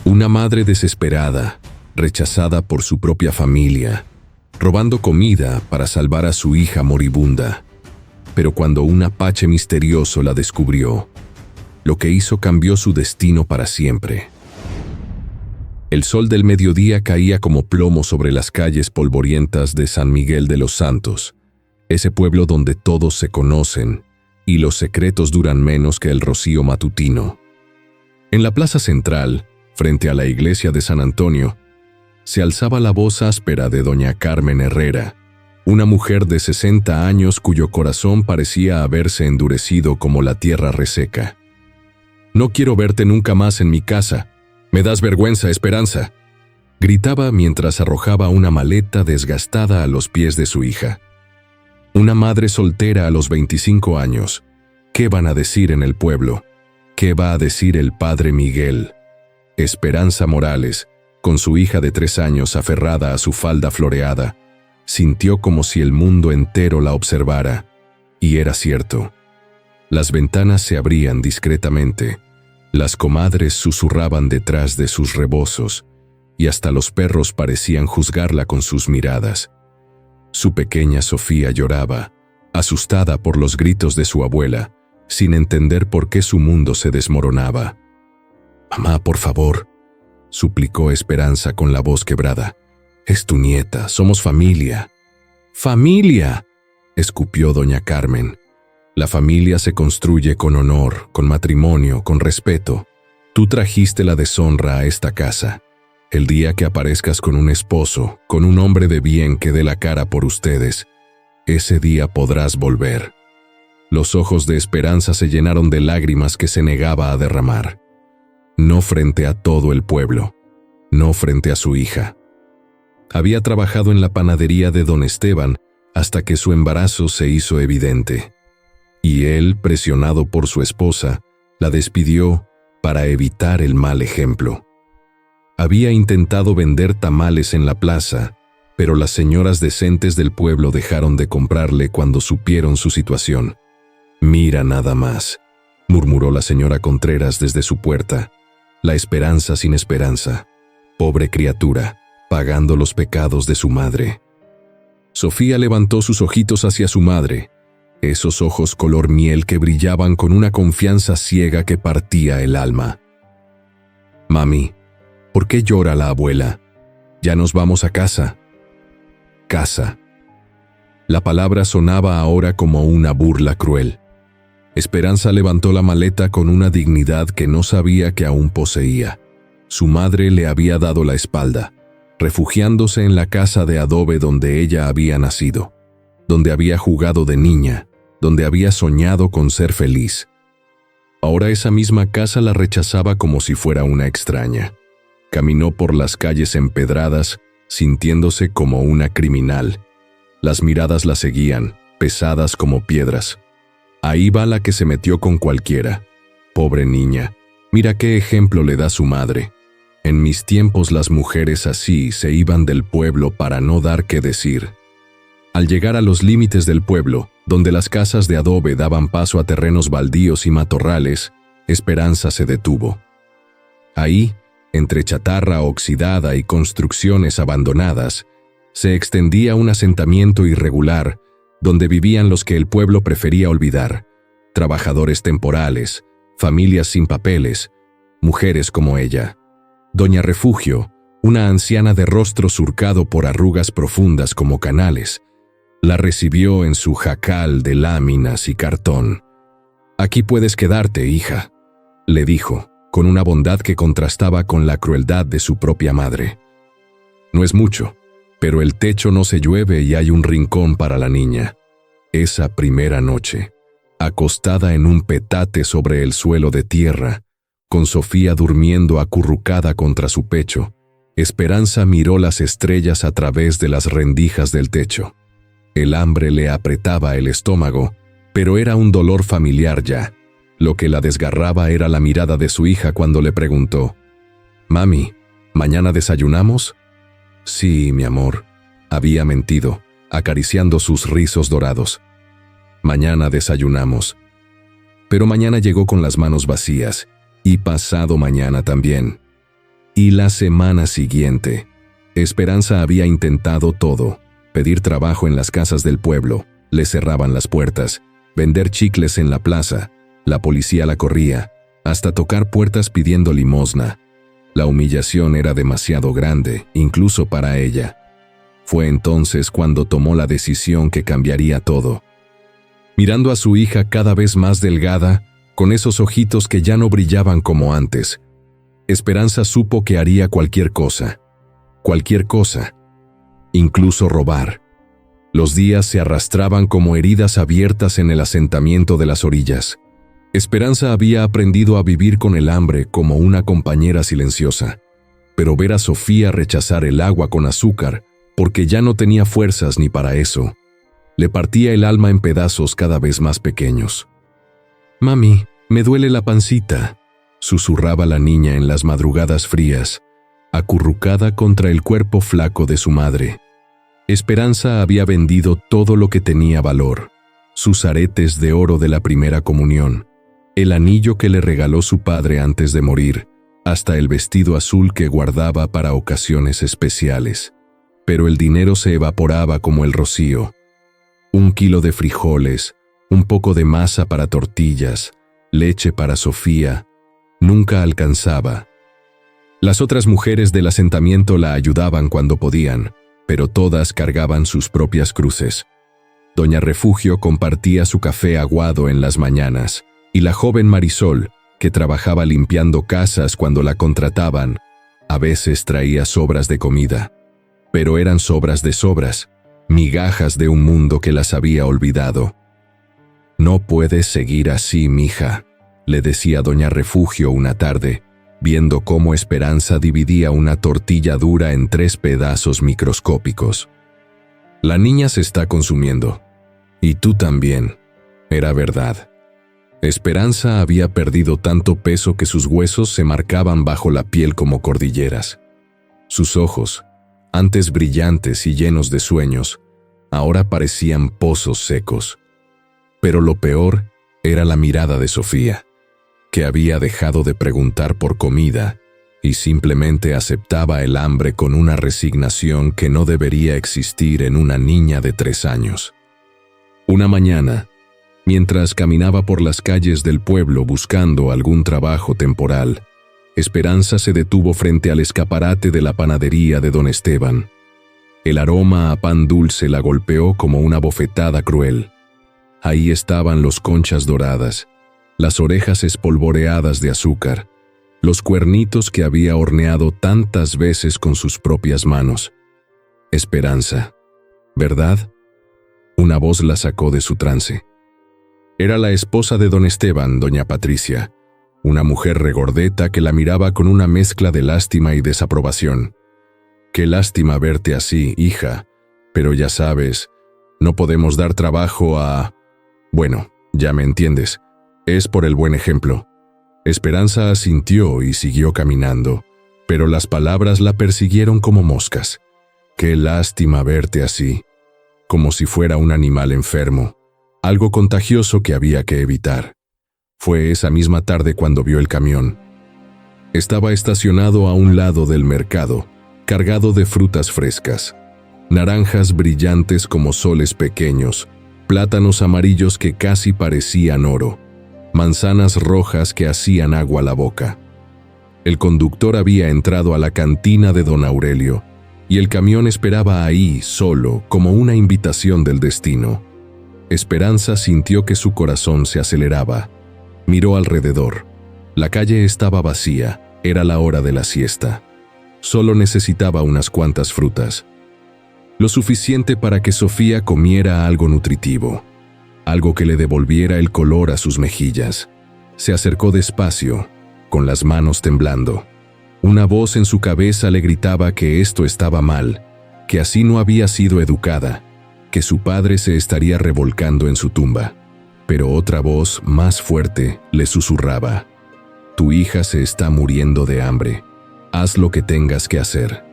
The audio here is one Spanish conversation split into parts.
Una madre desesperada, rechazada por su propia familia, robando comida para salvar a su hija moribunda. Pero cuando un apache misterioso la descubrió, lo que hizo cambió su destino para siempre. El sol del mediodía caía como plomo sobre las calles polvorientas de San Miguel de los Santos, ese pueblo donde todos se conocen y los secretos duran menos que el rocío matutino. En la plaza central, frente a la iglesia de San Antonio, se alzaba la voz áspera de doña Carmen Herrera, una mujer de 60 años cuyo corazón parecía haberse endurecido como la tierra reseca. «No quiero verte nunca más en mi casa. Me das vergüenza, Esperanza», gritaba mientras arrojaba una maleta desgastada a los pies de su hija. Una madre soltera a los 25 años. ¿Qué van a decir en el pueblo? ¿Qué va a decir el padre Miguel? Esperanza Morales, con su hija de 3 años aferrada a su falda floreada, sintió como si el mundo entero la observara. Y era cierto. Las ventanas se abrían discretamente, las comadres susurraban detrás de sus rebozos, y hasta los perros parecían juzgarla con sus miradas. Su pequeña Sofía lloraba, asustada por los gritos de su abuela, sin entender por qué su mundo se desmoronaba. «Mamá, por favor», suplicó Esperanza con la voz quebrada. «Es tu nieta, somos familia». «¡Familia!», escupió doña Carmen. «La familia se construye con honor, con matrimonio, con respeto. Tú trajiste la deshonra a esta casa. El día que aparezcas con un esposo, con un hombre de bien que dé la cara por ustedes, ese día podrás volver». Los ojos de Esperanza se llenaron de lágrimas que se negaba a derramar. No frente a todo el pueblo, no frente a su hija. Había trabajado en la panadería de don Esteban hasta que su embarazo se hizo evidente. Y él, presionado por su esposa, la despidió para evitar el mal ejemplo. Había intentado vender tamales en la plaza, pero las señoras decentes del pueblo dejaron de comprarle cuando supieron su situación. «Mira nada más», murmuró la señora Contreras desde su puerta. «La esperanza sin esperanza. Pobre criatura, pagando los pecados de su madre». Sofía levantó sus ojitos hacia su madre, esos ojos color miel que brillaban con una confianza ciega que partía el alma. «Mami, ¿por qué llora la abuela? Ya nos vamos a casa». Casa. La palabra sonaba ahora como una burla cruel. Esperanza levantó la maleta con una dignidad que no sabía que aún poseía. Su madre le había dado la espalda, refugiándose en la casa de adobe donde ella había nacido, donde había jugado de niña, donde había soñado con ser feliz. Ahora esa misma casa la rechazaba como si fuera una extraña. Caminó por las calles empedradas, sintiéndose como una criminal. Las miradas la seguían, pesadas como piedras. Ahí va la que se metió con cualquiera. Pobre niña, mira qué ejemplo le da su madre. En mis tiempos las mujeres así se iban del pueblo para no dar qué decir. Al llegar a los límites del pueblo, donde las casas de adobe daban paso a terrenos baldíos y matorrales, Esperanza se detuvo. Ahí, entre chatarra oxidada y construcciones abandonadas, se extendía un asentamiento irregular donde vivían los que el pueblo prefería olvidar: trabajadores temporales, familias sin papeles, mujeres como ella. Doña Refugio, una anciana de rostro surcado por arrugas profundas como canales, la recibió en su jacal de láminas y cartón. «Aquí puedes quedarte, hija», le dijo, con una bondad que contrastaba con la crueldad de su propia madre. «No es mucho, pero el techo no se llueve y hay un rincón para la niña». Esa primera noche, acostada en un petate sobre el suelo de tierra, con Sofía durmiendo acurrucada contra su pecho, Esperanza miró las estrellas a través de las rendijas del techo. El hambre le apretaba el estómago, pero era un dolor familiar ya. Lo que la desgarraba era la mirada de su hija cuando le preguntó: «Mami, ¿mañana desayunamos?» «Sí, mi amor», había mentido, acariciando sus rizos dorados. «Mañana desayunamos». Pero mañana llegó con las manos vacías, y pasado mañana también. Y la semana siguiente, Esperanza había intentado todo: pedir trabajo en las casas del pueblo, le cerraban las puertas; vender chicles en la plaza, la policía la corría; hasta tocar puertas pidiendo limosna. La humillación era demasiado grande, incluso para ella. Fue entonces cuando tomó la decisión que cambiaría todo. Mirando a su hija cada vez más delgada, con esos ojitos que ya no brillaban como antes, Esperanza supo que haría cualquier cosa, incluso robar. Los días se arrastraban como heridas abiertas en el asentamiento de las orillas. Esperanza había aprendido a vivir con el hambre como una compañera silenciosa, pero ver a Sofía rechazar el agua con azúcar, porque ya no tenía fuerzas ni para eso, le partía el alma en pedazos cada vez más pequeños. «Mami, me duele la pancita», susurraba la niña en las madrugadas frías, acurrucada contra el cuerpo flaco de su madre. Esperanza había vendido todo lo que tenía valor: sus aretes de oro de la primera comunión, el anillo que le regaló su padre antes de morir, hasta el vestido azul que guardaba para ocasiones especiales. Pero el dinero se evaporaba como el rocío. 1 kilo de frijoles, un poco de masa para tortillas, leche para Sofía, nunca alcanzaba. Las otras mujeres del asentamiento la ayudaban cuando podían, pero todas cargaban sus propias cruces. Doña Refugio compartía su café aguado en las mañanas, y la joven Marisol, que trabajaba limpiando casas cuando la contrataban, a veces traía sobras de comida. Pero eran sobras de sobras, migajas de un mundo que las había olvidado. «No puedes seguir así, mija», le decía doña Refugio una tarde, viendo cómo Esperanza dividía una tortilla dura en 3 pedazos microscópicos. «La niña se está consumiendo. Y tú también». Era verdad. Esperanza había perdido tanto peso que sus huesos se marcaban bajo la piel como cordilleras. Sus ojos, antes brillantes y llenos de sueños, ahora parecían pozos secos. Pero lo peor era la mirada de Sofía, que había dejado de preguntar por comida y simplemente aceptaba el hambre con una resignación que no debería existir en una niña de 3 años. Una mañana, mientras caminaba por las calles del pueblo buscando algún trabajo temporal, Esperanza se detuvo frente al escaparate de la panadería de don Esteban. El aroma a pan dulce la golpeó como una bofetada cruel. Ahí estaban los conchas doradas, las orejas espolvoreadas de azúcar, los cuernitos que había horneado tantas veces con sus propias manos. Esperanza, ¿verdad? Una voz la sacó de su trance. Era la esposa de don Esteban, doña Patricia, una mujer regordeta que la miraba con una mezcla de lástima y desaprobación. «Qué lástima verte así, hija, pero ya sabes, no podemos dar trabajo a... Bueno, ya me entiendes, es por el buen ejemplo». Esperanza asintió y siguió caminando, pero las palabras la persiguieron como moscas. «Qué lástima verte así», como si fuera un animal enfermo, algo contagioso que había que evitar. Fue esa misma tarde cuando vio el camión. Estaba estacionado a un lado del mercado, cargado de frutas frescas, naranjas brillantes como soles pequeños, plátanos amarillos que casi parecían oro, manzanas rojas que hacían agua a la boca. El conductor había entrado a la cantina de don Aurelio, y el camión esperaba ahí, solo, como una invitación del destino. Esperanza sintió que su corazón se aceleraba. Miró alrededor. La calle estaba vacía, era la hora de la siesta. Solo necesitaba unas cuantas frutas. Lo suficiente para que Sofía comiera algo nutritivo, algo que le devolviera el color a sus mejillas. Se acercó despacio, con las manos temblando. Una voz en su cabeza le gritaba que esto estaba mal, que así no había sido educada, que su padre se estaría revolcando en su tumba. Pero otra voz, más fuerte, le susurraba: «Tu hija se está muriendo de hambre. Haz lo que tengas que hacer».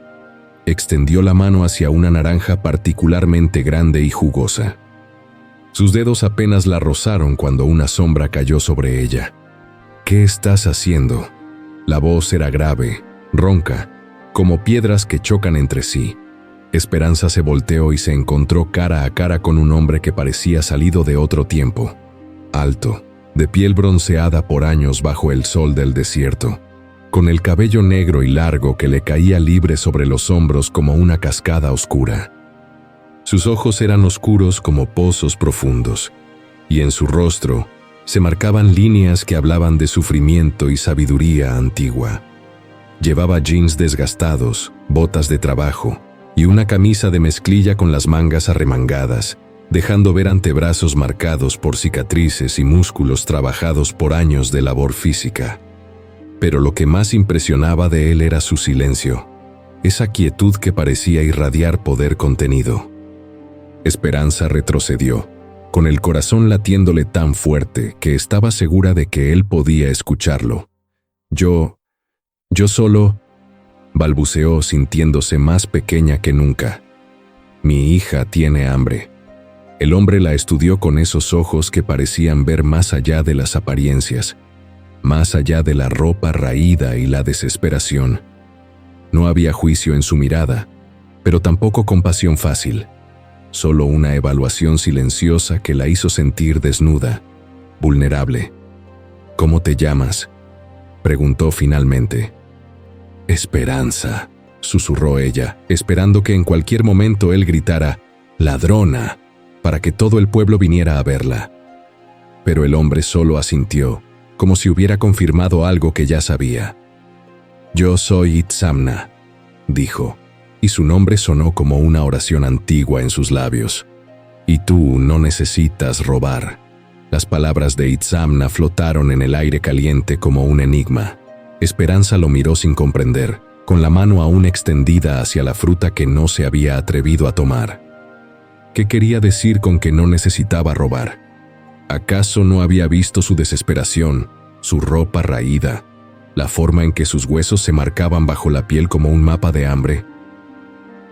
Extendió la mano hacia una naranja particularmente grande y jugosa. Sus dedos apenas la rozaron cuando una sombra cayó sobre ella. «¿Qué estás haciendo?». La voz era grave, ronca, como piedras que chocan entre sí. Esperanza se volteó y se encontró cara a cara con un hombre que parecía salido de otro tiempo. Alto, de piel bronceada por años bajo el sol del desierto, con el cabello negro y largo que le caía libre sobre los hombros como una cascada oscura. Sus ojos eran oscuros como pozos profundos, y en su rostro se marcaban líneas que hablaban de sufrimiento y sabiduría antigua. Llevaba jeans desgastados, botas de trabajo y una camisa de mezclilla con las mangas arremangadas, dejando ver antebrazos marcados por cicatrices y músculos trabajados por años de labor física. Pero lo que más impresionaba de él era su silencio, esa quietud que parecía irradiar poder contenido. Esperanza retrocedió, con el corazón latiéndole tan fuerte que estaba segura de que él podía escucharlo. Yo solo, balbuceó sintiéndose más pequeña que nunca. Mi hija tiene hambre. El hombre la estudió con esos ojos que parecían ver más allá de las apariencias, más allá de la ropa raída y la desesperación. No había juicio en su mirada, pero tampoco compasión fácil, solo una evaluación silenciosa que la hizo sentir desnuda, vulnerable. ¿Cómo te llamas?, preguntó finalmente. Esperanza, susurró ella, esperando que en cualquier momento él gritara «¡Ladrona!», para que todo el pueblo viniera a verla. Pero el hombre solo asintió, como si hubiera confirmado algo que ya sabía. «Yo soy Itzamna», dijo, y su nombre sonó como una oración antigua en sus labios. «Y tú no necesitas robar». Las palabras de Itzamna flotaron en el aire caliente como un enigma. Esperanza lo miró sin comprender, con la mano aún extendida hacia la fruta que no se había atrevido a tomar. ¿Qué quería decir con que no necesitaba robar? ¿Acaso no había visto su desesperación, su ropa raída, la forma en que sus huesos se marcaban bajo la piel como un mapa de hambre?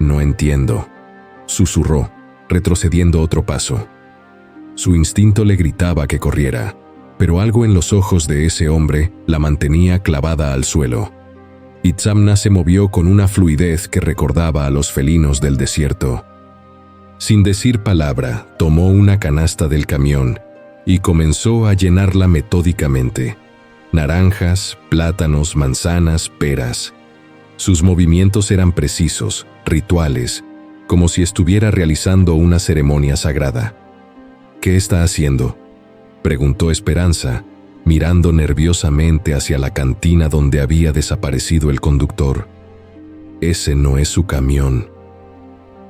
«No entiendo», susurró, retrocediendo otro paso. Su instinto le gritaba que corriera, pero algo en los ojos de ese hombre la mantenía clavada al suelo. Itzamna se movió con una fluidez que recordaba a los felinos del desierto. Sin decir palabra, tomó una canasta del camión y comenzó a llenarla metódicamente. Naranjas, plátanos, manzanas, peras. Sus movimientos eran precisos, rituales, como si estuviera realizando una ceremonia sagrada. «¿Qué está haciendo?», preguntó Esperanza, mirando nerviosamente hacia la cantina donde había desaparecido el conductor. «Ese no es su camión».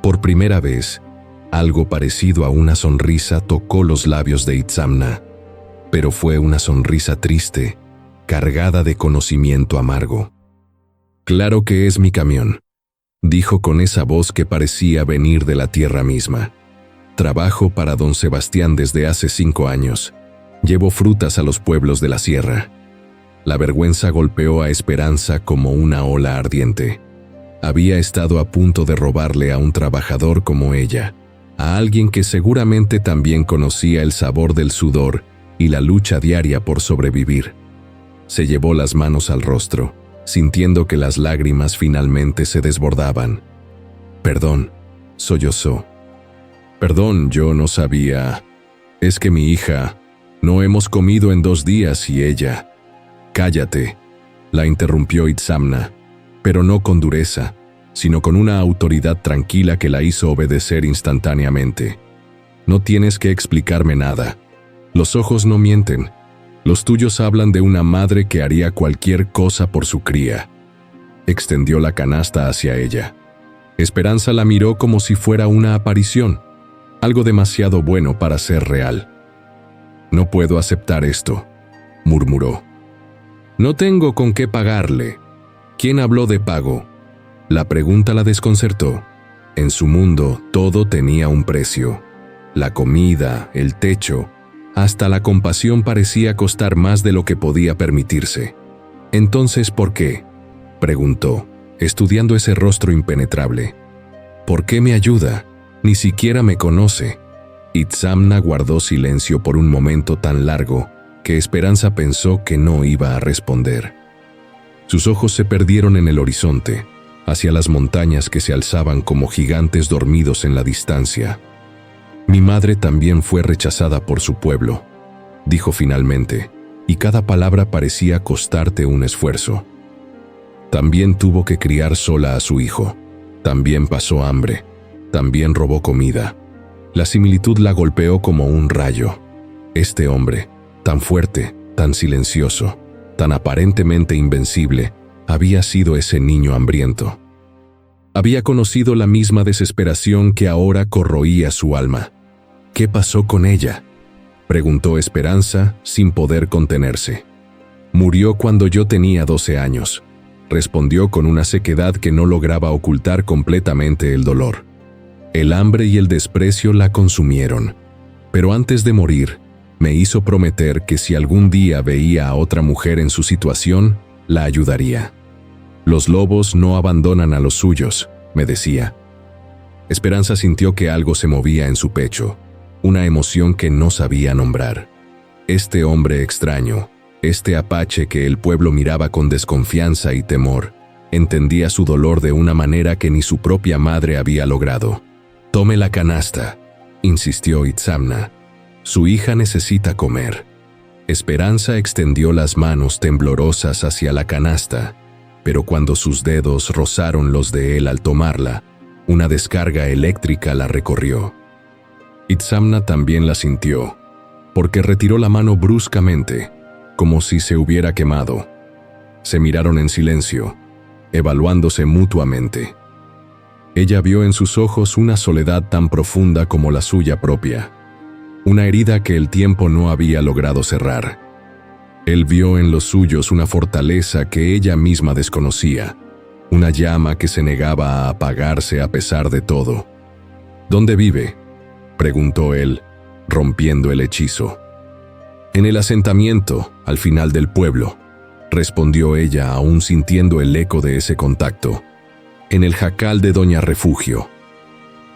Por primera vez, algo parecido a una sonrisa tocó los labios de Itzamna, pero fue una sonrisa triste, cargada de conocimiento amargo. «Claro que es mi camión», dijo con esa voz que parecía venir de la tierra misma. «Trabajo para don Sebastián desde hace 5 años. Llevo frutas a los pueblos de la sierra». La vergüenza golpeó a Esperanza como una ola ardiente. Había estado a punto de robarle a un trabajador como ella, a alguien que seguramente también conocía el sabor del sudor y la lucha diaria por sobrevivir. Se llevó las manos al rostro, sintiendo que las lágrimas finalmente se desbordaban. «Perdón», sollozó. «Perdón, yo no sabía. Es que mi hija... No hemos comido en 2 días y ella...» «Cállate», la interrumpió Itzamna, pero no con dureza, sino con una autoridad tranquila que la hizo obedecer instantáneamente. «No tienes que explicarme nada. Los ojos no mienten. Los tuyos hablan de una madre que haría cualquier cosa por su cría». Extendió la canasta hacia ella. Esperanza la miró como si fuera una aparición, algo demasiado bueno para ser real. «No puedo aceptar esto», murmuró. «No tengo con qué pagarle». ¿Quién habló de pago? La pregunta la desconcertó. En su mundo todo tenía un precio. La comida, el techo, hasta la compasión parecía costar más de lo que podía permitirse. «Entonces, ¿por qué?», preguntó, estudiando ese rostro impenetrable. «¿Por qué me ayuda? Ni siquiera me conoce». Itzamna guardó silencio por un momento tan largo que Esperanza pensó que no iba a responder. Sus ojos se perdieron en el horizonte, hacia las montañas que se alzaban como gigantes dormidos en la distancia. «Mi madre también fue rechazada por su pueblo», dijo finalmente, y cada palabra parecía costarte un esfuerzo. También tuvo que criar sola a su hijo. También pasó hambre. También robó comida. La similitud la golpeó como un rayo. Este hombre, tan fuerte, tan silencioso, tan aparentemente invencible, había sido ese niño hambriento. Había conocido la misma desesperación que ahora corroía su alma. «¿Qué pasó con ella?», preguntó Esperanza sin poder contenerse. «Murió cuando yo tenía 12 años», respondió con una sequedad que no lograba ocultar completamente el dolor. «El hambre y el desprecio la consumieron, pero antes de morir, me hizo prometer que si algún día veía a otra mujer en su situación, la ayudaría. Los lobos no abandonan a los suyos», me decía. Esperanza sintió que algo se movía en su pecho, una emoción que no sabía nombrar. Este hombre extraño, este apache que el pueblo miraba con desconfianza y temor, entendía su dolor de una manera que ni su propia madre había logrado. «Tome la canasta», insistió Itzamna. «Su hija necesita comer». Esperanza extendió las manos temblorosas hacia la canasta, pero cuando sus dedos rozaron los de él al tomarla, una descarga eléctrica la recorrió. Itzamna también la sintió, porque retiró la mano bruscamente, como si se hubiera quemado. Se miraron en silencio, evaluándose mutuamente. Ella vio en sus ojos una soledad tan profunda como la suya propia, una herida que el tiempo no había logrado cerrar. Él vio en los suyos una fortaleza que ella misma desconocía, una llama que se negaba a apagarse a pesar de todo. «¿Dónde vive?», preguntó él, rompiendo el hechizo. «En el asentamiento, al final del pueblo», respondió ella, aún sintiendo el eco de ese contacto. «En el jacal de Doña Refugio».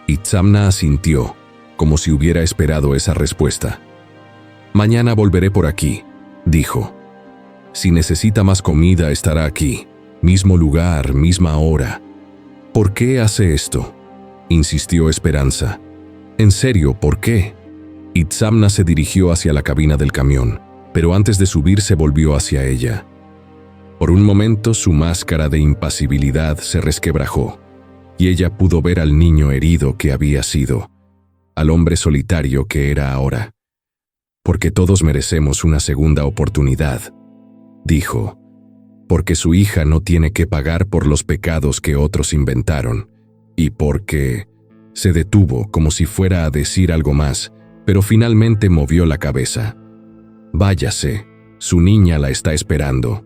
Itzamna asintió, como si hubiera esperado esa respuesta. «Mañana volveré por aquí», dijo. «Si necesita más comida, estará aquí. Mismo lugar, misma hora». «¿Por qué hace esto?», insistió Esperanza. «En serio, ¿por qué?». Itzamna se dirigió hacia la cabina del camión, pero antes de subir se volvió hacia ella. Por un momento su máscara de impasibilidad se resquebrajó, y ella pudo ver al niño herido que había sido, al hombre solitario que era ahora. «Porque todos merecemos una segunda oportunidad», dijo, «porque su hija no tiene que pagar por los pecados que otros inventaron, y porque…». Se detuvo como si fuera a decir algo más, pero finalmente movió la cabeza. «Váyase, su niña la está esperando».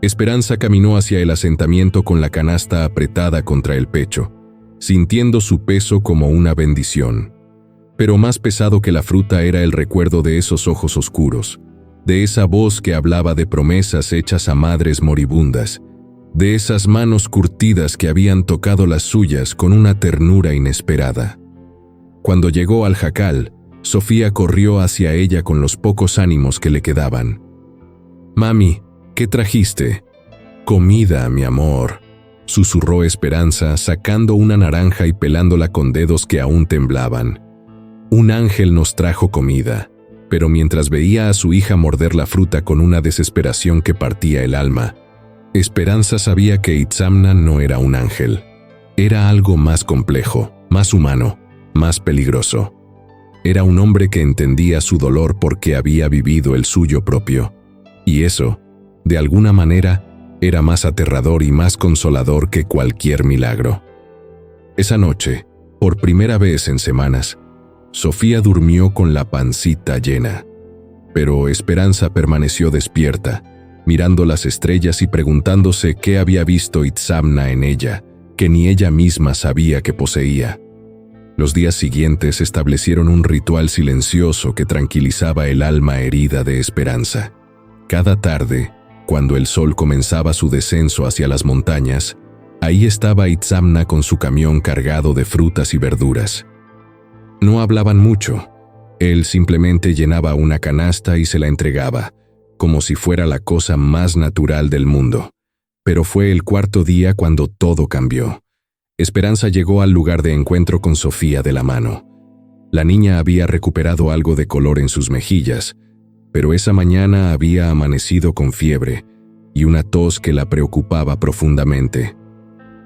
Esperanza caminó hacia el asentamiento con la canasta apretada contra el pecho, sintiendo su peso como una bendición. Pero más pesado que la fruta era el recuerdo de esos ojos oscuros, de esa voz que hablaba de promesas hechas a madres moribundas, de esas manos curtidas que habían tocado las suyas con una ternura inesperada. Cuando llegó al jacal, Sofía corrió hacia ella con los pocos ánimos que le quedaban. «Mami, ¿qué trajiste?». «Comida, mi amor», susurró Esperanza, sacando una naranja y pelándola con dedos que aún temblaban. «Un ángel nos trajo comida», pero mientras veía a su hija morder la fruta con una desesperación que partía el alma, Esperanza sabía que Itzamna no era un ángel. Era algo más complejo, más humano, más peligroso. Era un hombre que entendía su dolor porque había vivido el suyo propio. Y eso, de alguna manera, era más aterrador y más consolador que cualquier milagro. Esa noche, por primera vez en semanas, Sofía durmió con la pancita llena. Pero Esperanza permaneció despierta, mirando las estrellas y preguntándose qué había visto Itzamna en ella, que ni ella misma sabía que poseía. Los días siguientes establecieron un ritual silencioso que tranquilizaba el alma herida de Esperanza. Cada tarde, cuando el sol comenzaba su descenso hacia las montañas, ahí estaba Itzamna con su camión cargado de frutas y verduras. No hablaban mucho. Él simplemente llenaba una canasta y se la entregaba, como si fuera la cosa más natural del mundo. Pero fue el cuarto día cuando todo cambió. Esperanza llegó al lugar de encuentro con Sofía de la mano. La niña había recuperado algo de color en sus mejillas, pero esa mañana había amanecido con fiebre y una tos que la preocupaba profundamente.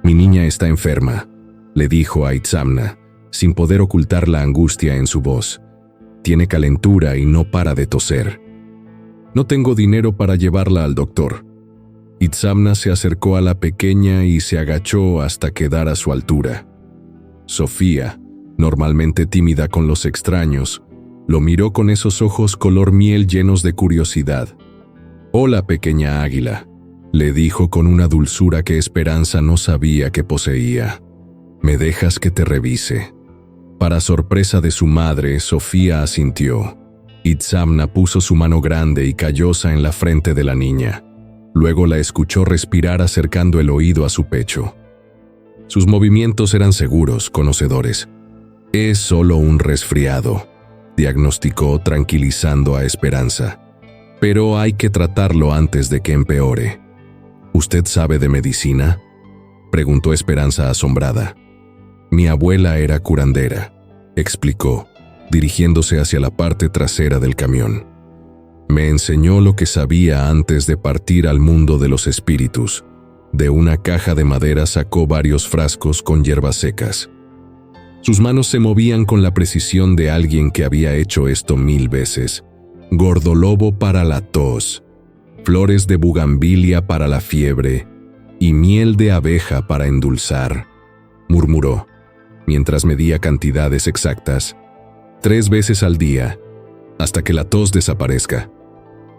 «Mi niña está enferma», le dijo a Itzamna, sin poder ocultar la angustia en su voz. «Tiene calentura y no para de toser». «No tengo dinero para llevarla al doctor». Itzamna se acercó a la pequeña y se agachó hasta quedar a su altura. Sofía, normalmente tímida con los extraños, lo miró con esos ojos color miel llenos de curiosidad. «Hola, pequeña águila», le dijo con una dulzura que Esperanza no sabía que poseía. «¿Me dejas que te revise?». Para sorpresa de su madre, Sofía asintió. Itzamna puso su mano grande y callosa en la frente de la niña. Luego la escuchó respirar acercando el oído a su pecho. Sus movimientos eran seguros, conocedores. «Es solo un resfriado», diagnosticó tranquilizando a Esperanza. «Pero hay que tratarlo antes de que empeore». «¿Usted sabe de medicina?», preguntó Esperanza asombrada. «Mi abuela era curandera», explicó, dirigiéndose hacia la parte trasera del camión. «Me enseñó lo que sabía antes de partir al mundo de los espíritus». De una caja de madera sacó varios frascos con hierbas secas. Sus manos se movían con la precisión de alguien que había hecho esto 1000 veces. Gordolobo para la tos, flores de bugambilia para la fiebre y miel de abeja para endulzar, murmuró, mientras medía cantidades exactas, 3 veces al día, hasta que la tos desaparezca.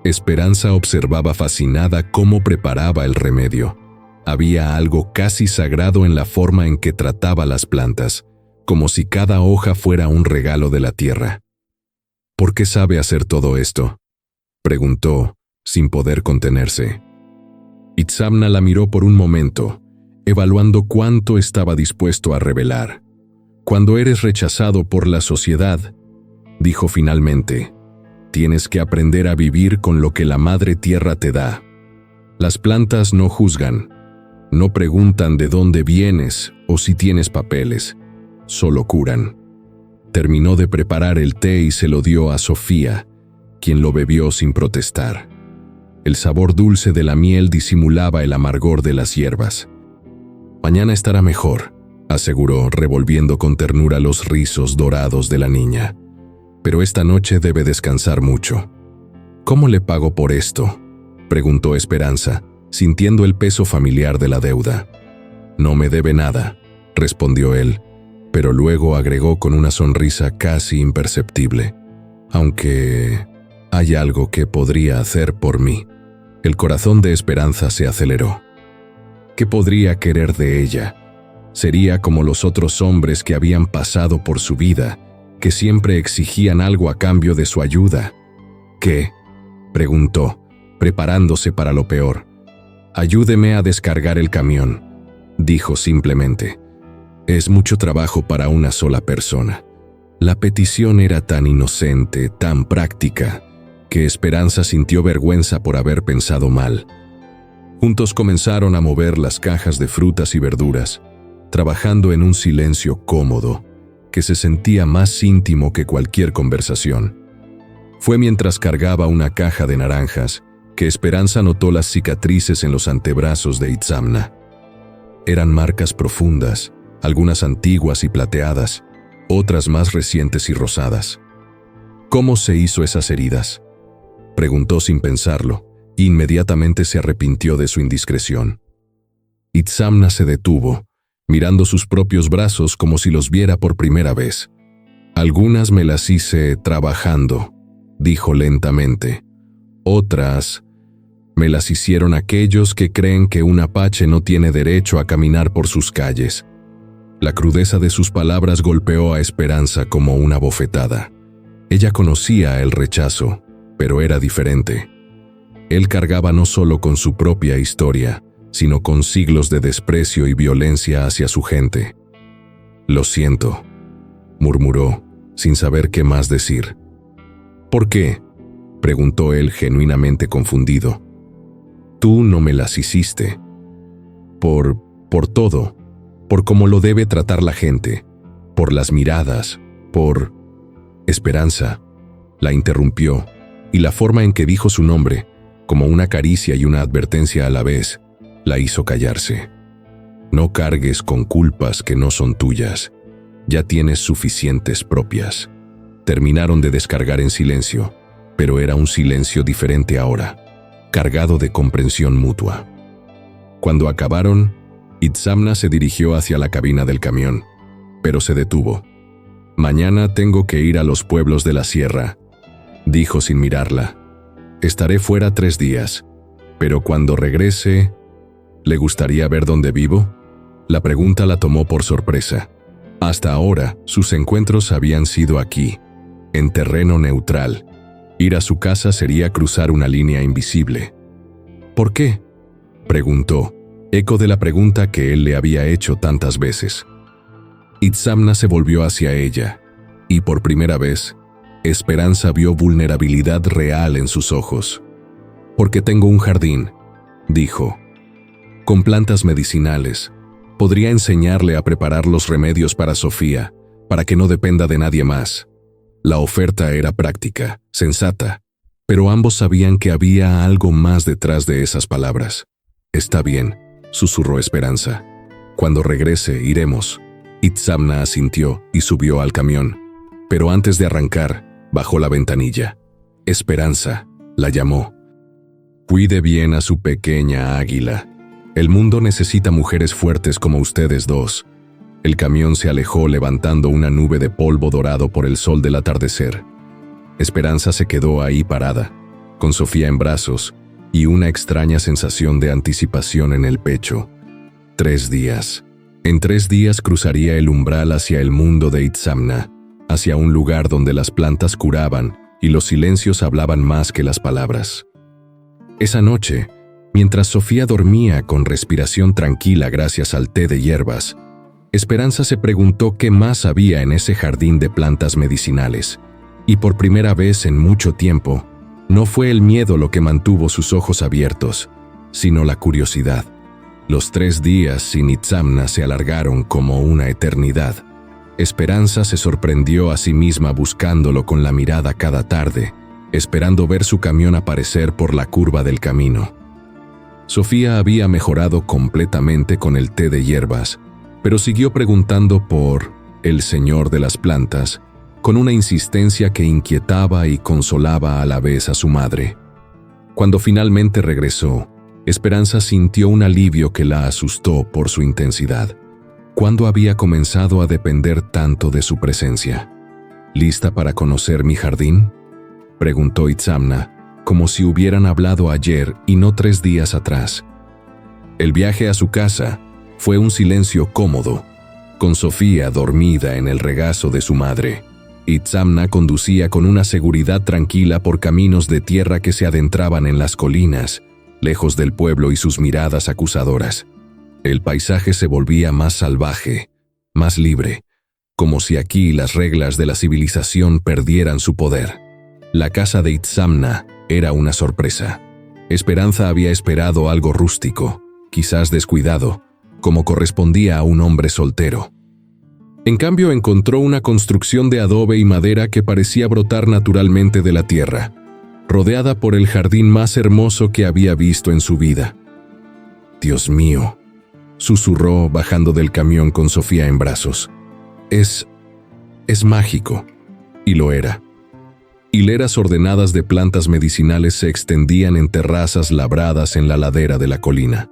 Esperanza observaba fascinada cómo preparaba el remedio. Había algo casi sagrado en la forma en que trataba las plantas, como si cada hoja fuera un regalo de la tierra. «¿Por qué sabe hacer todo esto?», preguntó, sin poder contenerse. Itzamna la miró por un momento, evaluando cuánto estaba dispuesto a revelar. «Cuando eres rechazado por la sociedad», dijo finalmente, «tienes que aprender a vivir con lo que la madre tierra te da. Las plantas no juzgan, no preguntan de dónde vienes o si tienes papeles, solo curan». Terminó de preparar el té y se lo dio a Sofía, quien lo bebió sin protestar. El sabor dulce de la miel disimulaba el amargor de las hierbas. «Mañana estará mejor», aseguró, revolviendo con ternura los rizos dorados de la niña. «Pero esta noche debe descansar mucho». «¿Cómo le pago por esto?», preguntó Esperanza, sintiendo el peso familiar de la deuda. «No me debe nada», respondió él, pero luego agregó con una sonrisa casi imperceptible. «Aunque hay algo que podría hacer por mí». El corazón de Esperanza se aceleró. ¿Qué podría querer de ella? Sería como los otros hombres que habían pasado por su vida, que siempre exigían algo a cambio de su ayuda. «¿Qué?», preguntó, preparándose para lo peor. «Ayúdeme a descargar el camión», dijo simplemente. «Es mucho trabajo para una sola persona». La petición era tan inocente, tan práctica, que Esperanza sintió vergüenza por haber pensado mal. Juntos comenzaron a mover las cajas de frutas y verduras, trabajando en un silencio cómodo, que se sentía más íntimo que cualquier conversación. Fue mientras cargaba una caja de naranjas que Esperanza notó las cicatrices en los antebrazos de Itzamna. Eran marcas profundas, algunas antiguas y plateadas, otras más recientes y rosadas. «¿Cómo se hizo esas heridas?», preguntó sin pensarlo, e inmediatamente se arrepintió de su indiscreción. Itzamna se detuvo, mirando sus propios brazos como si los viera por primera vez. «Algunas me las hice trabajando», dijo lentamente. «Otras me las hicieron aquellos que creen que un apache no tiene derecho a caminar por sus calles». La crudeza de sus palabras golpeó a Esperanza como una bofetada. Ella conocía el rechazo, pero era diferente. Él cargaba no solo con su propia historia, sino con siglos de desprecio y violencia hacia su gente. «Lo siento», murmuró, sin saber qué más decir. «¿Por qué?», preguntó él genuinamente confundido. «Tú no me las hiciste», por todo, por cómo lo debe tratar la gente, por las miradas, por... Esperanza la interrumpió, y la forma en que dijo su nombre, como una caricia y una advertencia a la vez, la hizo callarse. No cargues con culpas que no son tuyas. Ya tienes suficientes propias. Terminaron de descargar en silencio, pero era un silencio diferente ahora, cargado de comprensión mutua. Cuando acabaron, Itzamna se dirigió hacia la cabina del camión, pero se detuvo. «Mañana tengo que ir a los pueblos de la sierra», dijo sin mirarla. «Estaré fuera 3 días, pero cuando regrese, ¿le gustaría ver dónde vivo?». La pregunta la tomó por sorpresa. Hasta ahora, sus encuentros habían sido aquí, en terreno neutral. Ir a su casa sería cruzar una línea invisible. «¿Por qué?», preguntó, eco de la pregunta que él le había hecho tantas veces. Itzamna se volvió hacia ella, y por primera vez, Esperanza vio vulnerabilidad real en sus ojos. «Porque tengo un jardín», dijo, «con plantas medicinales. Podría enseñarle a preparar los remedios para Sofía, para que no dependa de nadie más». La oferta era práctica, sensata, pero ambos sabían que había algo más detrás de esas palabras. «Está bien», susurró Esperanza. «Cuando regrese, iremos». Itzamna asintió y subió al camión, pero antes de arrancar, bajó la ventanilla. «Esperanza», la llamó. «Cuide bien a su pequeña águila. El mundo necesita mujeres fuertes como ustedes dos». El camión se alejó levantando una nube de polvo dorado por el sol del atardecer. Esperanza se quedó ahí parada, con Sofía en brazos y una extraña sensación de anticipación en el pecho. 3 días. En 3 días cruzaría el umbral hacia el mundo de Itzamna, hacia un lugar donde las plantas curaban y los silencios hablaban más que las palabras. Esa noche, mientras Sofía dormía con respiración tranquila gracias al té de hierbas, Esperanza se preguntó qué más había en ese jardín de plantas medicinales, y por primera vez en mucho tiempo, no fue el miedo lo que mantuvo sus ojos abiertos, sino la curiosidad. Los 3 días sin Itzamna se alargaron como una eternidad. Esperanza se sorprendió a sí misma buscándolo con la mirada cada tarde, esperando ver su camión aparecer por la curva del camino. Sofía había mejorado completamente con el té de hierbas, pero siguió preguntando por el señor de las plantas, con una insistencia que inquietaba y consolaba a la vez a su madre. Cuando finalmente regresó, Esperanza sintió un alivio que la asustó por su intensidad. ¿Cuándo había comenzado a depender tanto de su presencia? «¿Lista para conocer mi jardín?», preguntó Itzamna, como si hubieran hablado ayer y no 3 días atrás. El viaje a su casa fue un silencio cómodo, con Sofía dormida en el regazo de su madre. Itzamna conducía con una seguridad tranquila por caminos de tierra que se adentraban en las colinas, lejos del pueblo y sus miradas acusadoras. El paisaje se volvía más salvaje, más libre, como si aquí las reglas de la civilización perdieran su poder. La casa de Itzamna era una sorpresa. Esperanza había esperado algo rústico, quizás descuidado, como correspondía a un hombre soltero. En cambio, encontró una construcción de adobe y madera que parecía brotar naturalmente de la tierra, rodeada por el jardín más hermoso que había visto en su vida. «Dios mío», susurró bajando del camión con Sofía en brazos. Es mágico». Y lo era. Hileras ordenadas de plantas medicinales se extendían en terrazas labradas en la ladera de la colina.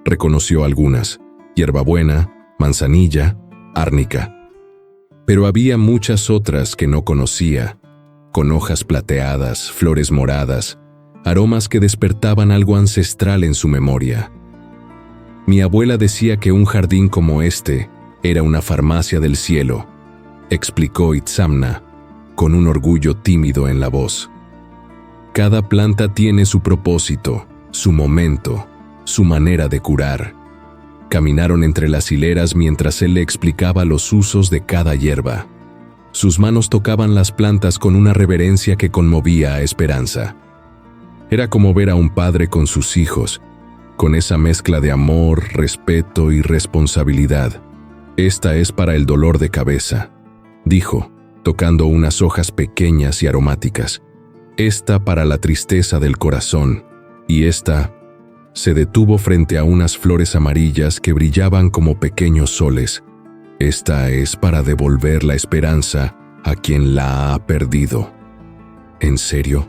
Reconoció algunas: hierbabuena, manzanilla, árnica. Pero había muchas otras que no conocía, con hojas plateadas, flores moradas, aromas que despertaban algo ancestral en su memoria. «Mi abuela decía que un jardín como este era una farmacia del cielo», explicó Itzamna, con un orgullo tímido en la voz. «Cada planta tiene su propósito, su momento, su manera de curar». Caminaron entre las hileras mientras él le explicaba los usos de cada hierba. Sus manos tocaban las plantas con una reverencia que conmovía a Esperanza. Era como ver a un padre con sus hijos, con esa mezcla de amor, respeto y responsabilidad. Esta es para el dolor de cabeza, dijo, tocando unas hojas pequeñas y aromáticas. Esta para la tristeza del corazón, y esta... Se detuvo frente a unas flores amarillas que brillaban como pequeños soles. Esta es para devolver la esperanza a quien la ha perdido. ¿En serio?,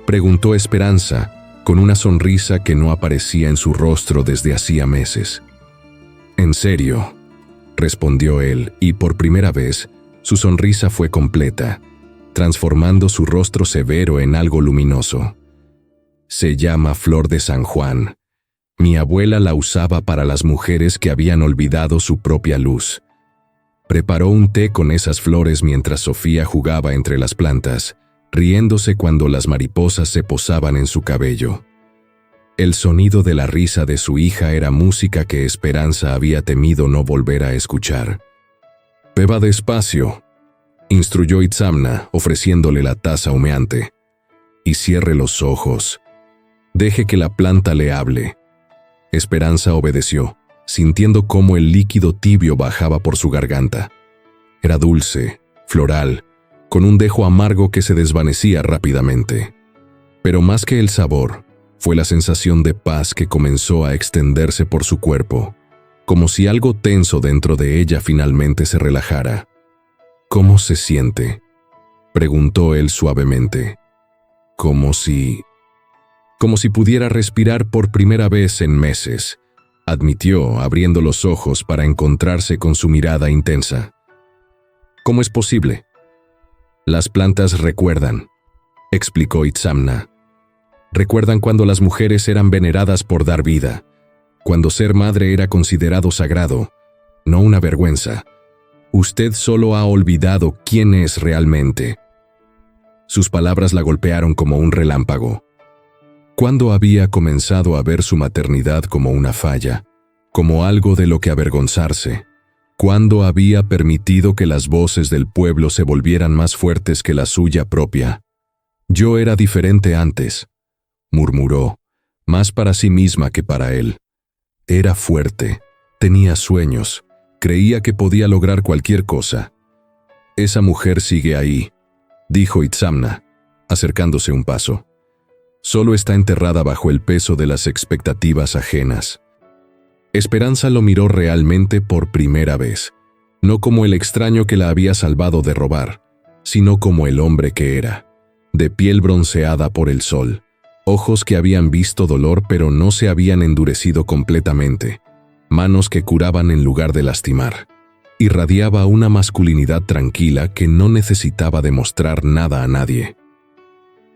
preguntó Esperanza, con una sonrisa que no aparecía en su rostro desde hacía meses. «En serio», respondió él, y por primera vez, su sonrisa fue completa, transformando su rostro severo en algo luminoso. «Se llama Flor de San Juan. Mi abuela la usaba para las mujeres que habían olvidado su propia luz. Preparó un té con esas flores mientras Sofía jugaba entre las plantas, riéndose cuando las mariposas se posaban en su cabello. El sonido de la risa de su hija era música que Esperanza había temido no volver a escuchar. «Beba despacio», instruyó Itzamna, ofreciéndole la taza humeante. «Y cierre los ojos. Deje que la planta le hable». Esperanza obedeció, sintiendo cómo el líquido tibio bajaba por su garganta. Era dulce, floral, con un dejo amargo que se desvanecía rápidamente. Pero más que el sabor, fue la sensación de paz que comenzó a extenderse por su cuerpo, como si algo tenso dentro de ella finalmente se relajara. «¿Cómo se siente?», preguntó él suavemente. Como si pudiera respirar por primera vez en meses, admitió, abriendo los ojos para encontrarse con su mirada intensa. «¿Cómo es posible?». «Las plantas recuerdan», explicó Itzamna. «Recuerdan cuando las mujeres eran veneradas por dar vida, cuando ser madre era considerado sagrado, no una vergüenza. Usted solo ha olvidado quién es realmente». Sus palabras la golpearon como un relámpago. ¿Cuándo había comenzado a ver su maternidad como una falla, como algo de lo que avergonzarse? ¿Cuándo había permitido que las voces del pueblo se volvieran más fuertes que la suya propia? «Yo era diferente antes», murmuró, más para sí misma que para él. Era fuerte, tenía sueños, creía que podía lograr cualquier cosa. «Esa mujer sigue ahí», dijo Itzamna, acercándose un paso. «Solo está enterrada bajo el peso de las expectativas ajenas». Esperanza lo miró realmente por primera vez, no como el extraño que la había salvado de robar, sino como el hombre que era, de piel bronceada por el sol, ojos que habían visto dolor pero no se habían endurecido completamente, manos que curaban en lugar de lastimar. Irradiaba una masculinidad tranquila que no necesitaba demostrar nada a nadie.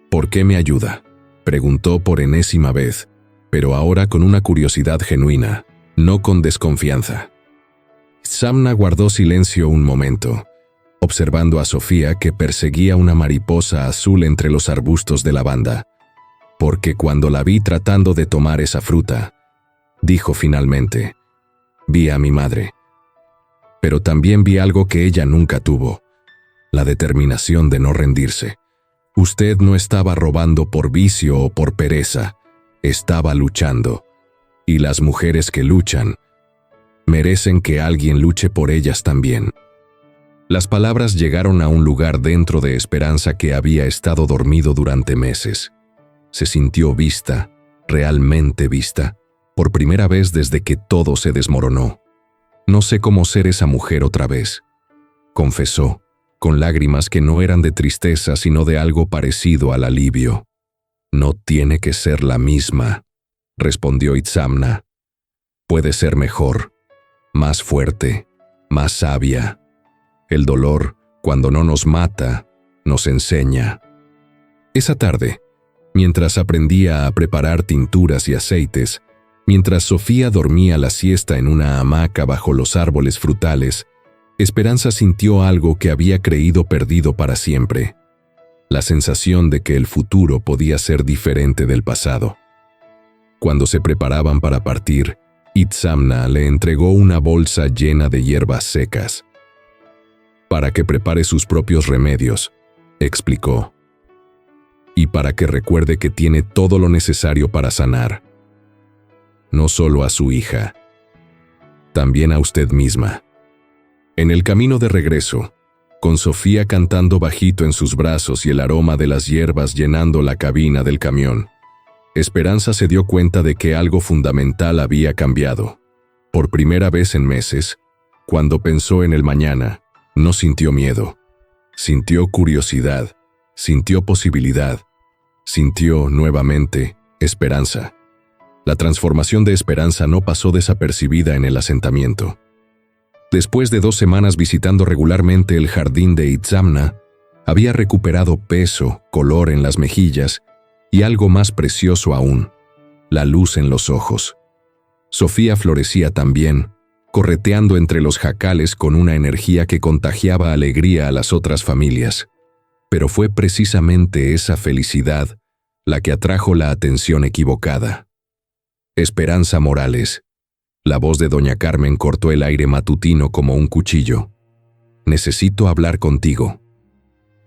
«¿Por qué me ayuda?», preguntó por enésima vez, pero ahora con una curiosidad genuina, no con desconfianza. Itzamna guardó silencio un momento, observando a Sofía que perseguía una mariposa azul entre los arbustos de lavanda. «Porque cuando la vi tratando de tomar esa fruta», dijo finalmente, «vi a mi madre. Pero también vi algo que ella nunca tuvo, la determinación de no rendirse. Usted no estaba robando por vicio o por pereza, estaba luchando. Y las mujeres que luchan merecen que alguien luche por ellas también». Las palabras llegaron a un lugar dentro de Esperanza que había estado dormido durante meses. Se sintió vista, realmente vista, por primera vez desde que todo se desmoronó. «No sé cómo ser esa mujer otra vez», confesó, con lágrimas que no eran de tristeza sino de algo parecido al alivio. «No tiene que ser la misma», respondió Itzamna. «Puede ser mejor, más fuerte, más sabia. El dolor, cuando no nos mata, nos enseña». Esa tarde, mientras aprendía a preparar tinturas y aceites, mientras Sofía dormía la siesta en una hamaca bajo los árboles frutales, Esperanza sintió algo que había creído perdido para siempre, la sensación de que el futuro podía ser diferente del pasado. Cuando se preparaban para partir, Itzamna le entregó una bolsa llena de hierbas secas. «Para que prepare sus propios remedios», explicó. «Y para que recuerde que tiene todo lo necesario para sanar». no solo a su hija, también a usted misma. En el camino de regreso, con Sofía cantando bajito en sus brazos y el aroma de las hierbas llenando la cabina del camión, Esperanza se dio cuenta de que algo fundamental había cambiado. Por primera vez en meses, cuando pensó en el mañana, no sintió miedo. Sintió curiosidad, sintió posibilidad, sintió nuevamente esperanza. La transformación de Esperanza no pasó desapercibida en el asentamiento. Después de 2 semanas visitando regularmente el jardín de Itzamna, había recuperado peso, color en las mejillas y algo más precioso aún, la luz en los ojos. Sofía florecía también, correteando entre los jacales con una energía que contagiaba alegría a las otras familias. Pero fue precisamente esa felicidad la que atrajo la atención equivocada. Esperanza Morales. La voz de doña Carmen cortó el aire matutino como un cuchillo. Necesito hablar contigo.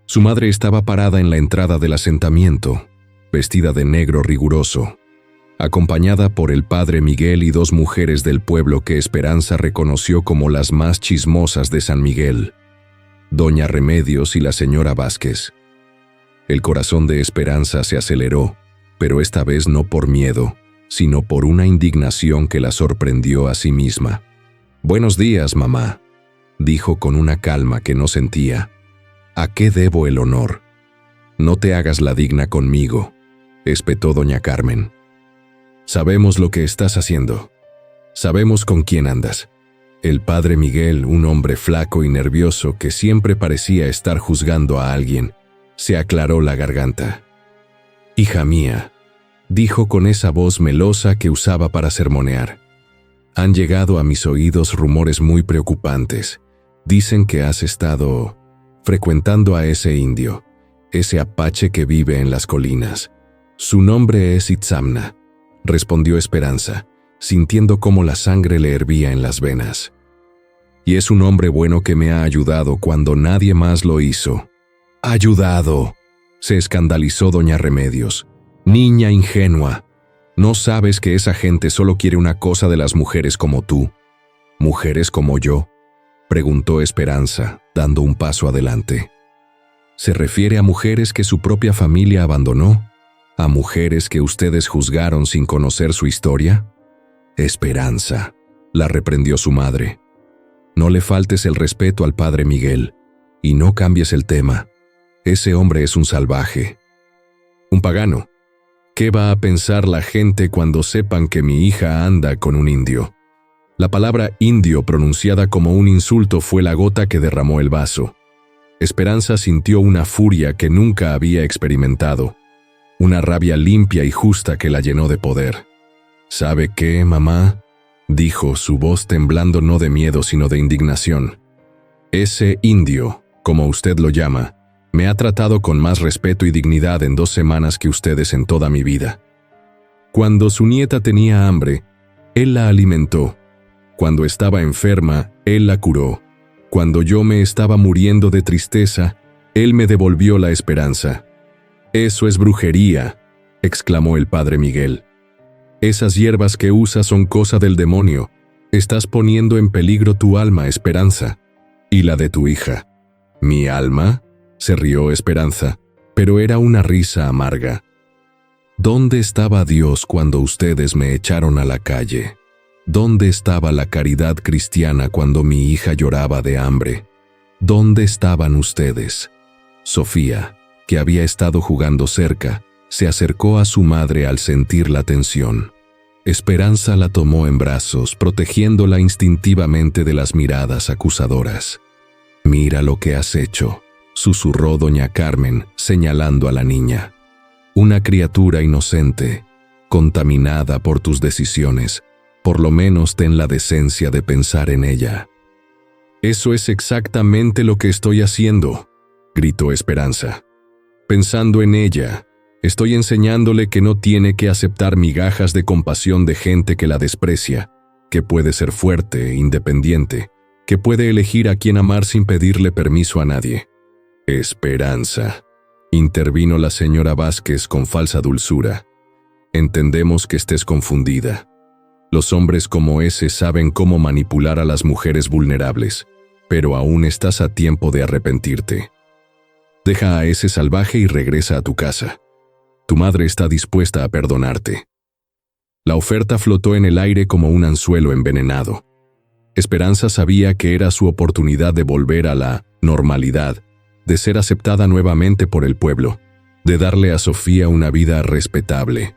Su madre estaba parada en la entrada del asentamiento, vestida de negro riguroso, acompañada por el padre Miguel y 2 mujeres del pueblo que Esperanza reconoció como las más chismosas de San Miguel, doña Remedios y la señora Vázquez. El corazón de Esperanza se aceleró, pero esta vez no por miedo, sino por una indignación que la sorprendió a sí misma. «Buenos días, mamá», dijo con una calma que no sentía. «¿A qué debo el honor?» «No te hagas la digna conmigo», espetó doña Carmen. «Sabemos lo que estás haciendo. Sabemos con quién andas». El padre Miguel, un hombre flaco y nervioso que siempre parecía estar juzgando a alguien, se aclaró la garganta. «Hija mía», dijo con esa voz melosa que usaba para sermonear, «han llegado a mis oídos rumores muy preocupantes. Dicen que has estado frecuentando a ese indio, ese apache que vive en las colinas. Su nombre es Itzamna», respondió Esperanza, sintiendo cómo la sangre le hervía en las venas. «Y es un hombre bueno que me ha ayudado cuando nadie más lo hizo». «¿Ayudado?», se escandalizó doña Remedios. «Niña ingenua, ¿no sabes que esa gente solo quiere una cosa de las mujeres como tú? ¿Mujeres como yo?», preguntó Esperanza, dando un paso adelante. «¿Se refiere a mujeres que su propia familia abandonó? ¿A mujeres que ustedes juzgaron sin conocer su historia?» «Esperanza», la reprendió su madre. «No le faltes el respeto al padre Miguel, y no cambies el tema. Ese hombre es un salvaje. Un pagano. ¿Qué va a pensar la gente cuando sepan que mi hija anda con un indio?» La palabra indio pronunciada como un insulto fue la gota que derramó el vaso. Esperanza sintió una furia que nunca había experimentado, una rabia limpia y justa que la llenó de poder. «¿Sabe qué, mamá?», dijo, su voz temblando no de miedo sino de indignación. «Ese indio, como usted lo llama, me ha tratado con más respeto y dignidad en 2 semanas que ustedes en toda mi vida. Cuando su nieta tenía hambre, él la alimentó. Cuando estaba enferma, él la curó. Cuando yo me estaba muriendo de tristeza, él me devolvió la esperanza». «Eso es brujería», exclamó el padre Miguel. «Esas hierbas que usas son cosa del demonio. Estás poniendo en peligro tu alma, Esperanza, y la de tu hija». «¿Mi alma?», se rió Esperanza, pero era una risa amarga. «¿Dónde estaba Dios cuando ustedes me echaron a la calle? ¿Dónde estaba la caridad cristiana cuando mi hija lloraba de hambre? ¿Dónde estaban ustedes?» Sofía, que había estado jugando cerca, se acercó a su madre al sentir la tensión. Esperanza la tomó en brazos, protegiéndola instintivamente de las miradas acusadoras. «Mira lo que has hecho», susurró doña Carmen, señalando a la niña. «Una criatura inocente, contaminada por tus decisiones. Por lo menos ten la decencia de pensar en ella». «Eso es exactamente lo que estoy haciendo», gritó Esperanza. «Pensando en ella, estoy enseñándole que no tiene que aceptar migajas de compasión de gente que la desprecia, que puede ser fuerte, independiente, que puede elegir a quién amar sin pedirle permiso a nadie». «Esperanza», intervino la señora Vázquez con falsa dulzura. «Entendemos que estés confundida. Los hombres como ese saben cómo manipular a las mujeres vulnerables, pero aún estás a tiempo de arrepentirte. Deja a ese salvaje y regresa a tu casa. Tu madre está dispuesta a perdonarte. La oferta flotó en el aire como un anzuelo envenenado. Esperanza sabía que era su oportunidad de volver a la normalidad, de ser aceptada nuevamente por el pueblo, de darle a Sofía una vida respetable.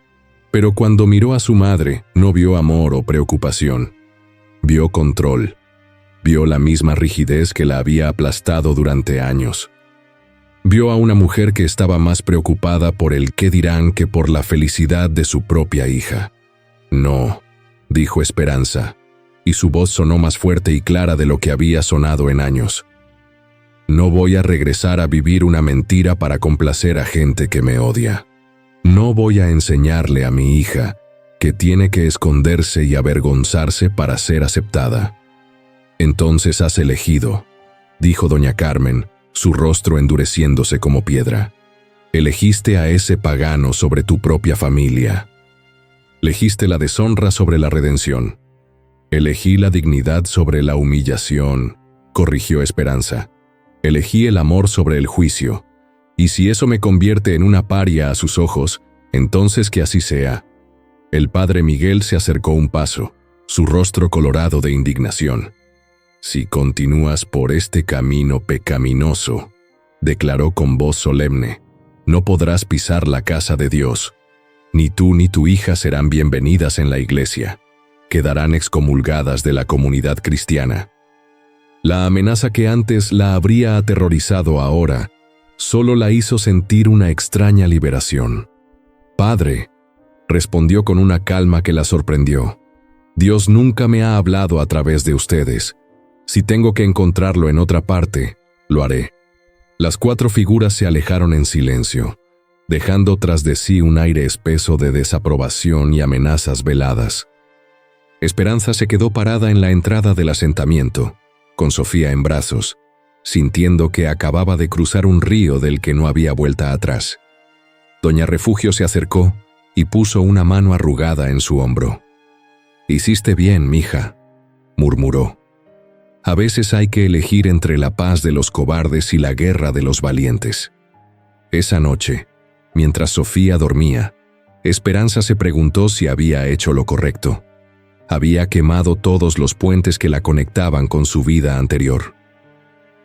Pero cuando miró a su madre, no vio amor o preocupación. Vio control. Vio la misma rigidez que la había aplastado durante años. Vio a una mujer que estaba más preocupada por el qué dirán que por la felicidad de su propia hija. No, dijo Esperanza, y su voz sonó más fuerte y clara de lo que había sonado en años. No voy a regresar a vivir una mentira para complacer a gente que me odia. No voy a enseñarle a mi hija que tiene que esconderse y avergonzarse para ser aceptada. Entonces has elegido, dijo doña Carmen, su rostro endureciéndose como piedra. Elegiste a ese pagano sobre tu propia familia. Elegiste la deshonra sobre la redención. Elegí la dignidad sobre la humillación, corrigió Esperanza. Elegí el amor sobre el juicio. Y si eso me convierte en una paria a sus ojos, entonces que así sea. El padre Miguel se acercó un paso, su rostro colorado de indignación. Si continúas por este camino pecaminoso, declaró con voz solemne, no podrás pisar la casa de Dios. Ni tú ni tu hija serán bienvenidas en la iglesia. Quedarán excomulgadas de la comunidad cristiana. La amenaza que antes la habría aterrorizado ahora, solo la hizo sentir una extraña liberación. Padre, respondió con una calma que la sorprendió. Dios nunca me ha hablado a través de ustedes. Si tengo que encontrarlo en otra parte, lo haré. Las 4 figuras se alejaron en silencio, dejando tras de sí un aire espeso de desaprobación y amenazas veladas. Esperanza se quedó parada en la entrada del asentamiento, con Sofía en brazos, sintiendo que acababa de cruzar un río del que no había vuelta atrás. Doña Refugio se acercó y puso una mano arrugada en su hombro. «Hiciste bien, mija», murmuró. «A veces hay que elegir entre la paz de los cobardes y la guerra de los valientes». Esa noche, mientras Sofía dormía, Esperanza se preguntó si había hecho lo correcto. Había quemado todos los puentes que la conectaban con su vida anterior.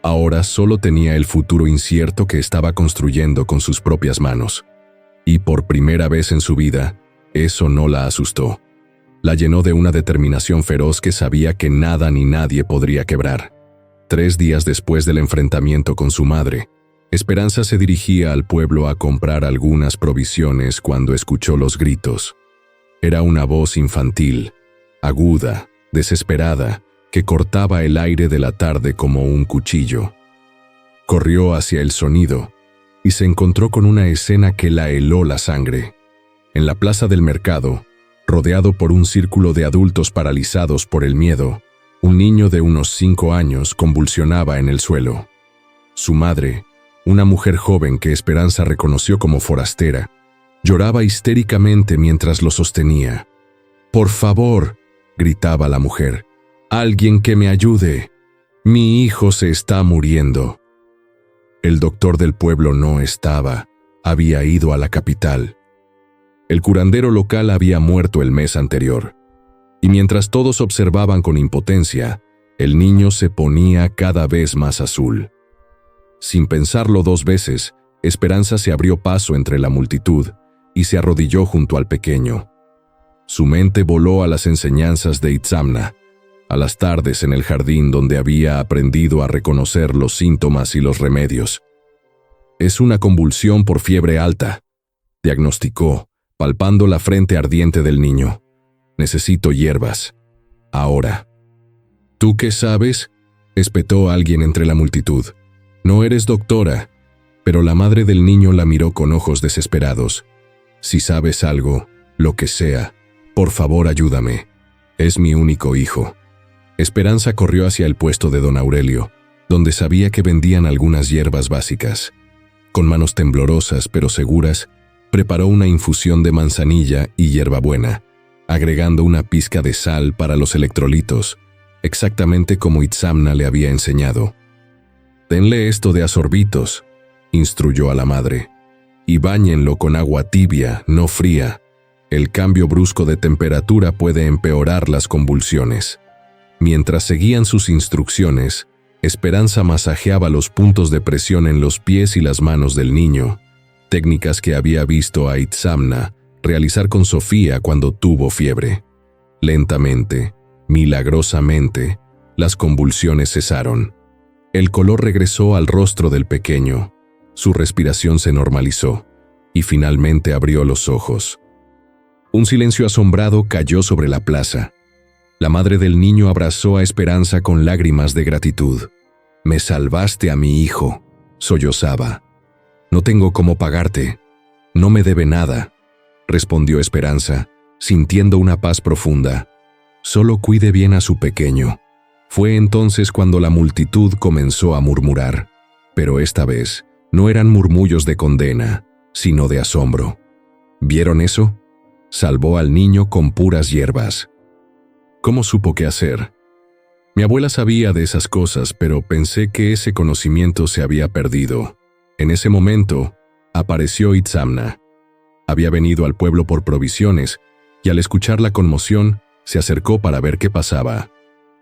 Ahora solo tenía el futuro incierto que estaba construyendo con sus propias manos. Y por primera vez en su vida, eso no la asustó. La llenó de una determinación feroz que sabía que nada ni nadie podría quebrar. 3 días después del enfrentamiento con su madre, Esperanza se dirigía al pueblo a comprar algunas provisiones cuando escuchó los gritos. Era una voz infantil, aguda, desesperada, que cortaba el aire de la tarde como un cuchillo. Corrió hacia el sonido y se encontró con una escena que la heló la sangre. En la plaza del mercado, rodeado por un círculo de adultos paralizados por el miedo, un niño de unos 5 años convulsionaba en el suelo. Su madre, una mujer joven que Esperanza reconoció como forastera, lloraba histéricamente mientras lo sostenía. «Por favor», gritaba la mujer, «alguien que me ayude. Mi hijo se está muriendo». El doctor del pueblo no estaba, había ido a la capital. El curandero local había muerto el mes anterior. Y mientras todos observaban con impotencia, el niño se ponía cada vez más azul. Sin pensarlo 2 veces, Esperanza se abrió paso entre la multitud y se arrodilló junto al pequeño. Su mente voló a las enseñanzas de Itzamna, a las tardes en el jardín donde había aprendido a reconocer los síntomas y los remedios. «Es una convulsión por fiebre alta», diagnosticó, palpando la frente ardiente del niño. «Necesito hierbas. Ahora». «¿Tú qué sabes?», espetó alguien entre la multitud. «No eres doctora», pero la madre del niño la miró con ojos desesperados. «Si sabes algo, lo que sea, por favor ayúdame. Es mi único hijo». Esperanza corrió hacia el puesto de don Aurelio, donde sabía que vendían algunas hierbas básicas. Con manos temblorosas pero seguras, preparó una infusión de manzanilla y hierbabuena, agregando una pizca de sal para los electrolitos, exactamente como Itzamna le había enseñado. «Denle esto de a sorbitos», instruyó a la madre, «y báñenlo con agua tibia, no fría. El cambio brusco de temperatura puede empeorar las convulsiones». Mientras seguían sus instrucciones, Esperanza masajeaba los puntos de presión en los pies y las manos del niño, técnicas que había visto a Itzamna realizar con Sofía cuando tuvo fiebre. Lentamente, milagrosamente, las convulsiones cesaron. El color regresó al rostro del pequeño, su respiración se normalizó, y finalmente abrió los ojos. Un silencio asombrado cayó sobre la plaza. La madre del niño abrazó a Esperanza con lágrimas de gratitud. «Me salvaste a mi hijo», sollozaba. «No tengo cómo pagarte. No me debe nada», respondió Esperanza, sintiendo una paz profunda. «Solo cuide bien a su pequeño». Fue entonces cuando la multitud comenzó a murmurar, pero esta vez no eran murmullos de condena, sino de asombro. ¿Vieron eso? Salvó al niño con puras hierbas. ¿Cómo supo qué hacer? Mi abuela sabía de esas cosas, pero pensé que ese conocimiento se había perdido. En ese momento, apareció Itzamna. Había venido al pueblo por provisiones, y al escuchar la conmoción, se acercó para ver qué pasaba.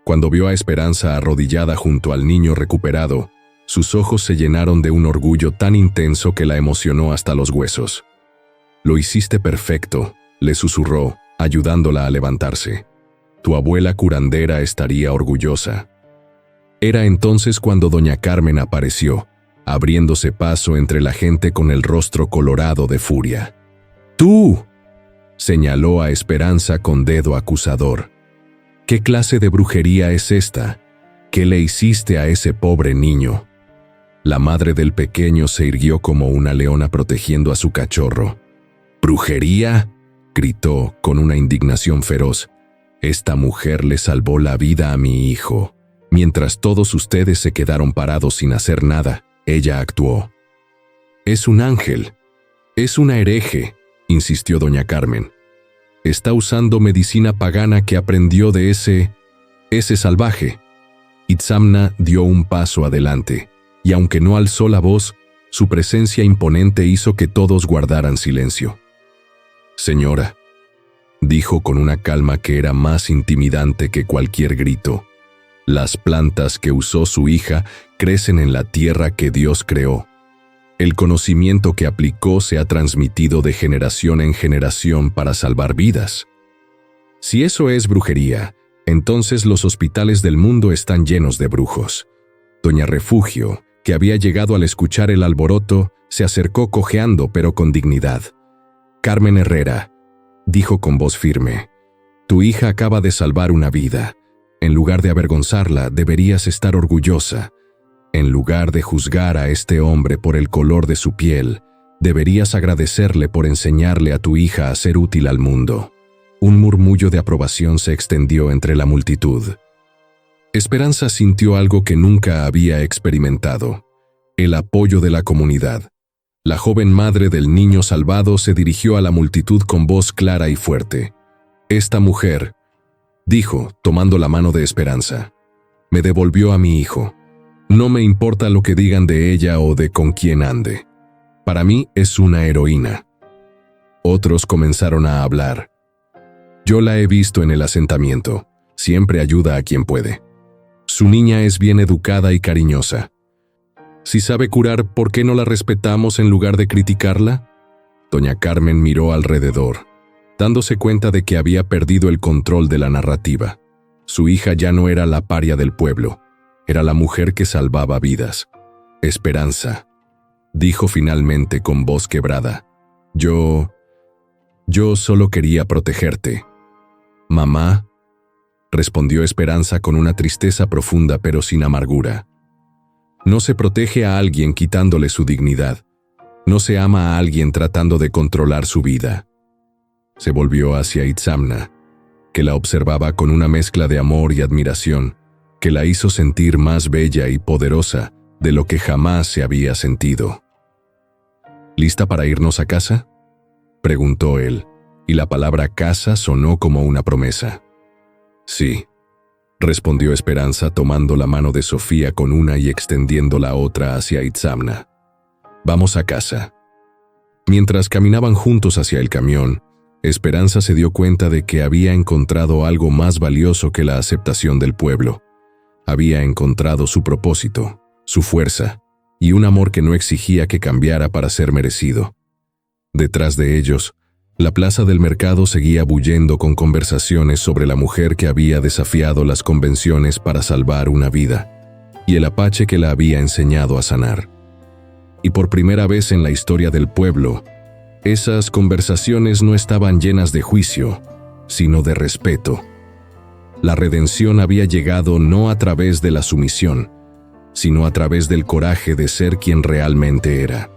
Cuando vio a Esperanza arrodillada junto al niño recuperado, sus ojos se llenaron de un orgullo tan intenso que la emocionó hasta los huesos. «Lo hiciste perfecto», le susurró, ayudándola a levantarse. «Tu abuela curandera estaría orgullosa». Era entonces cuando doña Carmen apareció, abriéndose paso entre la gente con el rostro colorado de furia. «¡Tú!», señaló a Esperanza con dedo acusador. «¿Qué clase de brujería es esta? ¿Qué le hiciste a ese pobre niño?». La madre del pequeño se irguió como una leona protegiendo a su cachorro. «¿Brujería?», gritó con una indignación feroz. «Esta mujer le salvó la vida a mi hijo. Mientras todos ustedes se quedaron parados sin hacer nada, ella actuó». «Es un ángel. Es una hereje», insistió doña Carmen. «Está usando medicina pagana que aprendió de ese salvaje». Itzamna dio un paso adelante, y aunque no alzó la voz, su presencia imponente hizo que todos guardaran silencio. «Señora», dijo con una calma que era más intimidante que cualquier grito, «las plantas que usó su hija crecen en la tierra que Dios creó. El conocimiento que aplicó se ha transmitido de generación en generación para salvar vidas. Si eso es brujería, entonces los hospitales del mundo están llenos de brujos». Doña Refugio, que había llegado al escuchar el alboroto, se acercó cojeando pero con dignidad. «Carmen Herrera», dijo con voz firme, «tu hija acaba de salvar una vida. En lugar de avergonzarla, deberías estar orgullosa. En lugar de juzgar a este hombre por el color de su piel, deberías agradecerle por enseñarle a tu hija a ser útil al mundo». Un murmullo de aprobación se extendió entre la multitud. Esperanza sintió algo que nunca había experimentado: el apoyo de la comunidad. La joven madre del niño salvado se dirigió a la multitud con voz clara y fuerte. «Esta mujer», dijo, tomando la mano de Esperanza, «me devolvió a mi hijo. No me importa lo que digan de ella o de con quién ande. Para mí es una heroína». Otros comenzaron a hablar. «Yo la he visto en el asentamiento. Siempre ayuda a quien puede. Su niña es bien educada y cariñosa. Si sabe curar, ¿por qué no la respetamos en lugar de criticarla?». Doña Carmen miró alrededor, dándose cuenta de que había perdido el control de la narrativa. Su hija ya no era la paria del pueblo, era la mujer que salvaba vidas. «Esperanza», dijo finalmente con voz quebrada, Yo solo quería protegerte». «Mamá», respondió Esperanza con una tristeza profunda pero sin amargura. «No se protege a alguien quitándole su dignidad. No se ama a alguien tratando de controlar su vida». Se volvió hacia Itzamna, que la observaba con una mezcla de amor y admiración que la hizo sentir más bella y poderosa de lo que jamás se había sentido. «¿Lista para irnos a casa?», preguntó él, y la palabra casa sonó como una promesa. Sí, respondió Esperanza tomando la mano de Sofía con una y extendiendo la otra hacia Itzamna. Vamos a casa. Mientras caminaban juntos hacia el camión, Esperanza se dio cuenta de que había encontrado algo más valioso que la aceptación del pueblo. Había encontrado su propósito, su fuerza, y un amor que no exigía que cambiara para ser merecido. Detrás de ellos, la plaza del mercado seguía bullendo con conversaciones sobre la mujer que había desafiado las convenciones para salvar una vida, y el apache que la había enseñado a sanar. Y por primera vez en la historia del pueblo, esas conversaciones no estaban llenas de juicio, sino de respeto. La redención había llegado no a través de la sumisión, sino a través del coraje de ser quien realmente era.